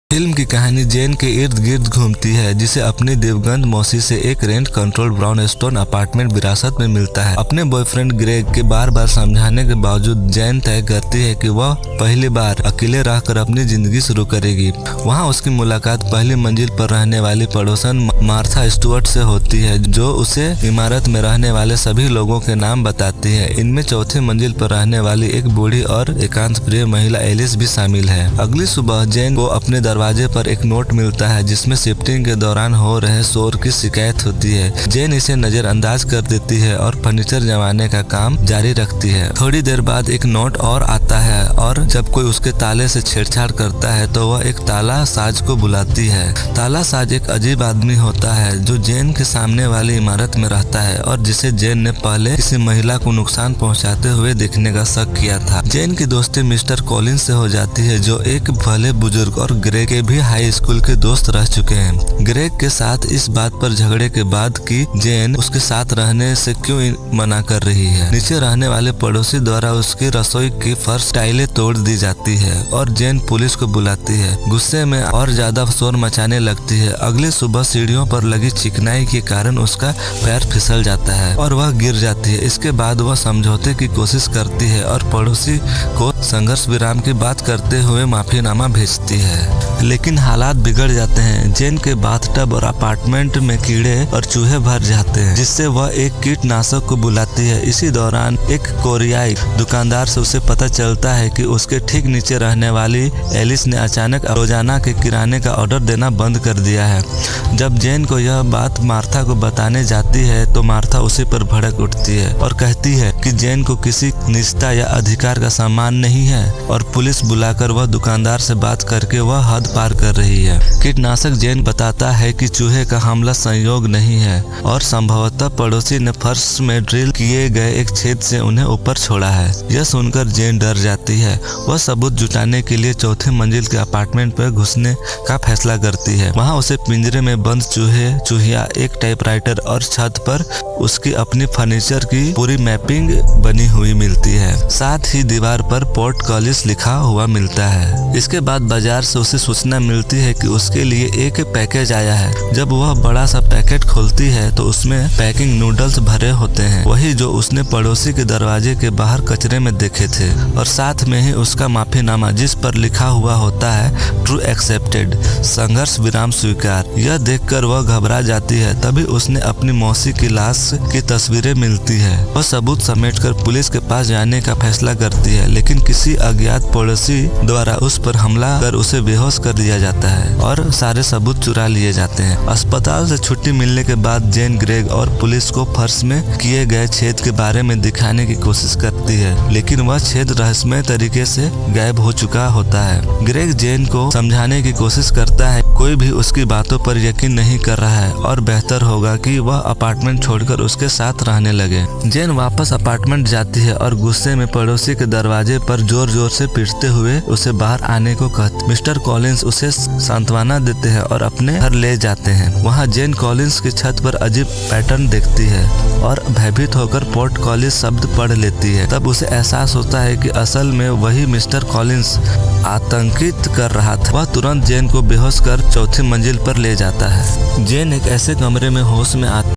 Film की कहानी जेन के इर्द गिर्द घूमती है, जिसे अपनी दिवंगत मौसी से एक रेंट कंट्रोल ब्राउनस्टोन अपार्टमेंट विरासत में मिलता है। अपने बॉयफ्रेंड ग्रेग के बार बार समझाने के बावजूद जेन तय करती है कि वह पहली बार अकेले रहकर अपनी जिंदगी शुरू करेगी। वहां उसकी मुलाकात पहली मंजिल पर रहने वाली पड़ोसन मार्था स्टुअर्ट से होती है, जो उसे इमारत में रहने वाले सभी लोगों के नाम बताती है। इनमें चौथी मंजिल पर रहने वाली एक बूढ़ी और एकांत प्रिय महिला एलिस भी शामिल है। अगली सुबह जेन को अपने दरवाजे पर एक नोट मिलता है, जिसमें शिफ्टिंग के दौरान हो रहे शोर की शिकायत होती है। जेन इसे नजरअंदाज कर देती है और फर्नीचर जमाने का काम जारी रखती है। थोड़ी देर बाद एक नोट और आता है और जब कोई उसके ताले से छेड़छाड़ करता है तो वह एक ताला साज को बुलाती है। ताला साज एक अजीब आदमी होता है जो जेन के सामने वाली इमारत में रहता है और जिसे जेन ने पहले किसी महिला को नुकसान पहुंचाते हुए देखने का शक किया था। जेन की दोस्ती मिस्टर कॉलिंस से हो जाती है, जो एक भले बुजुर्ग और ग्रेग के भी हाई स्कूल के दोस्त रह चुके हैं। ग्रेग के साथ इस बात पर झगड़े के बाद कि जेन उसके साथ रहने से क्यों मना कर रही है। नीचे रहने वाले पड़ोसी द्वारा उसकी रसोई की फर्श टाइलें तोड़ दी जाती है और जेन पुलिस को बुलाती है। गुस्से में और ज्यादा शोर मचाने लगती है। अगली सुबह सीढ़ियों पर लगी चिकनाई के कारण उसका पैर फिसल जाता है और वह गिर जाती है। इसके बाद वह समझौते की कोशिश करती है और पड़ोसी को संघर्ष विराम की बात करते हुए माफीनामा भेजती है, लेकिन हालात बिगड़ जाते हैं। जेन के बाथटब और अपार्टमेंट में कीड़े और चूहे भर जाते हैं, जिससे वह एक कीटनाशक को बुलाती है। इसी दौरान एक कोरियाई दुकानदार से उसे पता चलता है कि उसके ठीक नीचे रहने वाली एलिस ने अचानक रोजाना के किराने का ऑर्डर देना बंद कर दिया है। जब जेन को यह बात मार्था को बताने जाती है तो मार्था उसी पर भड़क उठती है और कहती है कि जेन को किसी निजता या अधिकार का सम्मान नहीं है और पुलिस बुलाकर वह दुकानदार से बात करके वह हद पार कर रही है। कीटनाशक जेन बताता है कि चूहे का हमला संयोग नहीं है और संभवतः पड़ोसी ने फर्श में ड्रिल किए गए एक छेद से उन्हें ऊपर छोड़ा है। यह सुनकर जेन डर जाती है। वह सबूत जुटाने के लिए चौथी मंजिल के अपार्टमेंट पर घुसने का फैसला करती है। वहां उसे पिंजरे में बंद चूहे, चूहिया, एक टाइपराइटर और छत पर उसकी अपनी फर्नीचर की पूरी मैपिंग बनी हुई मिलती है। साथ ही दीवार पर पोर्ट कॉलिंस लिखा हुआ मिलता है। इसके बाद बाजार से उसे सूचना मिलती है कि उसके लिए एक पैकेज आया है। जब वह बड़ा सा पैकेट खोलती है तो उसमें पैकिंग नूडल्स भरे होते हैं, वही जो उसने पड़ोसी के दरवाजे के बाहर कचरे में देखे थे, और साथ में ही उसका माफीनामा, जिस पर लिखा हुआ होता है ट्रू एक्सेप्टेड, संघर्ष विराम स्वीकार। यह देखकर वह घबरा जाती है। तभी उसने अपनी मौसी की लाश की तस्वीरें मिलती है। वह सबूत समेटकर पुलिस के पास जाने का फैसला करती है, लेकिन किसी अज्ञात पड़ोसी द्वारा उस पर हमला कर उसे बेहोश कर दिया जाता है और सारे सबूत चुरा लिए जाते हैं। अस्पताल से छुट्टी मिलने के बाद जेन ग्रेग और पुलिस को फर्श में किए गए छेद के बारे में दिखाने की कोशिश करती है, लेकिन वह छेद रहस्यमय तरीके से गायब हो चुका होता है। ग्रेग जेन को समझाने की कोशिश करता है कोई भी उसकी बातों पर यकीन नहीं कर रहा है और बेहतर होगा कि वह अपार्टमेंट छोड़कर उसके साथ रहने लगे। जेन वापस अपार्टमेंट जाती है और गुस्से में पड़ोसी के दरवाजे पर जोर जोर से पीटते हुए उसे बाहर आने को कहती। मिस्टर कॉलिंस उसे सांत्वना देते हैं और अपने घर ले जाते हैं। वहां जेन कॉलिंस की छत पर अजीब पैटर्न देखती है और भयभीत होकर पोर्ट कॉलिंस शब्द पढ़ लेती है। तब उसे एहसास होता है कि असल में वही मिस्टर कॉलिंस आतंकित कर रहा था। वह तुरंत जेन को बेहोश कर चौथी मंजिल पर ले जाता है। जेन एक ऐसे कमरे में होश में आती